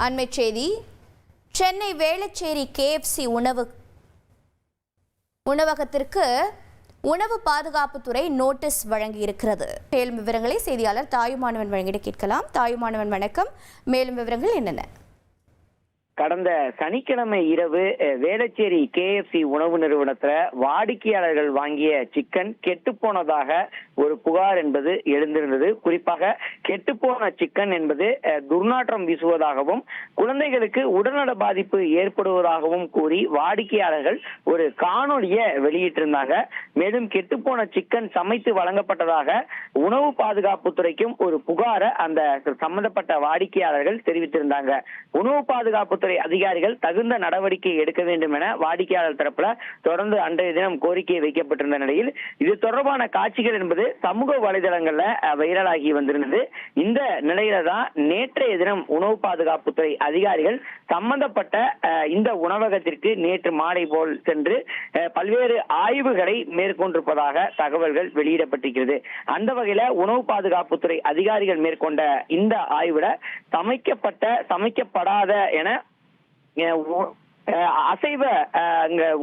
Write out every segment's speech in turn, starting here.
அண்மைச் செய்தி. சென்னை வேளச்சேரி KFC உணவகத்திற்கு உணவு பாதுகாப்புத்துறை நோட்டீஸ் வழங்கியிருக்கிறது. மேலும் விவரங்களை செய்தியாளர் தாயுமானவன் வழங்கிட கேட்கலாம். தாயுமானவன் வணக்கம். மேலும் விவரங்கள் என்னென்ன? கடந்த சனிக்கிழமை இரவு வேளச்சேரி KFC உணவு நிறுவனத்துல வாடிக்கையாளர்கள் வாங்கிய சிக்கன் கெட்டுப்போனதாக ஒரு புகார் என்பது எழுந்திருந்தது. குறிப்பாக கெட்டுப்போன சிக்கன் என்பது துர்நாற்றம் வீசுவதாகவும் குழந்தைகளுக்கு உடல்நல பாதிப்பு ஏற்படுவதாகவும் கூறி வாடிக்கையாளர்கள் ஒரு காணொலியை வெளியிட்டிருந்தாங்க. மேலும் கெட்டுப்போன சிக்கன் சமைத்து வழங்கப்பட்டதாக உணவு பாதுகாப்புத்துறைக்கும் ஒரு புகாரை அந்த சம்பந்தப்பட்ட வாடிக்கையாளர்கள் தெரிவித்திருந்தாங்க. உணவு பாதுகாப்புத்துறை அதிகாரிகள் தகுந்த நடவடிக்கை எடுக்க வேண்டும் என வாடிக்கையாளர் தரப்புல தொடர்ந்து அன்றைய தினம் கோரிக்கை வைக்கப்பட்டிருந்த நிலையில் இது தொடர்பான காட்சிகள் என்பது சமூக வலைதளங்கள்ல வைரலாகி வந்திருந்தது. இந்த நிலையில தான் நேற்றைய தினம் உணவு பாதுகாப்புத்துறை அதிகாரிகள் சம்பந்தப்பட்ட இந்த உணவகத்திற்கு நேற்று மாலை போல் சென்று பல்வேறு ஆய்வுகளை மேற்கொண்டிருப்பதாக தகவல்கள் வெளியிடப்பட்டிருக்கிறது. அந்த வகையில உணவு பாதுகாப்புத்துறை அதிகாரிகள் மேற்கொண்ட இந்த ஆய்வுல சமைக்கப்படாத என அசைவ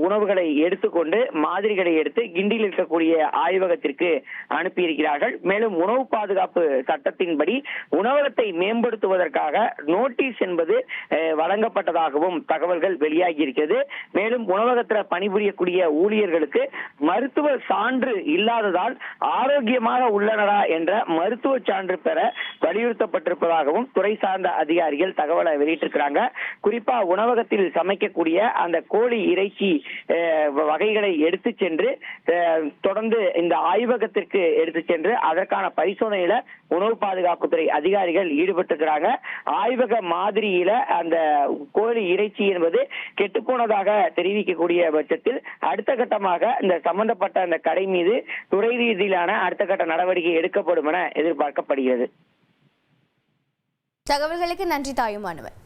உணவுகளை எடுத்துக்கொண்டு மாதிரிகளை எடுத்து கிண்டியில் இருக்கக்கூடிய ஆய்வகத்திற்கு அனுப்பியிருக்கிறார்கள். மேலும் உணவு பாதுகாப்பு சட்டத்தின்படி உணவகத்தை மேம்படுத்துவதற்காக நோட்டீஸ் என்பது வழங்கப்பட்டதாகவும் தகவல்கள் வெளியாகி இருக்கிறது. மேலும் உணவகத்தில் பணிபுரியக்கூடிய ஊழியர்களுக்கு மருத்துவ சான்று இல்லாததால் ஆரோக்கியமாக உள்ளனரா என்ற மருத்துவ சான்று பெற வலியுறுத்தப்பட்டிருப்பதாகவும் துறை சார்ந்த அதிகாரிகள் தகவலை வெளியிட்டிருக்கிறாங்க. குறிப்பா உணவகத்தில் சமைக்க அந்த கோழி இறைச்சி வகைகளை எடுத்து சென்று தொடர்ந்து இந்த ஆய்வகத்திற்கு எடுத்து சென்று அதற்கான பரிசோதனையில உணவு பாதுகாப்புத்துறை அதிகாரிகள் ஈடுபட்டிருக்கிறாங்க. ஆய்வக மாதிரியில அந்த கோழி இறைச்சி என்பது கெட்டுப்போனதாக தெரிவிக்கக்கூடிய பட்சத்தில் அடுத்த கட்டமாக இந்த சம்பந்தப்பட்ட அந்த கடை மீது துறை ரீதியிலான அடுத்த கட்ட நடவடிக்கை எடுக்கப்படும் என எதிர்பார்க்கப்படுகிறது. தகவல்களுக்கு நன்றி தாயுமானவன்.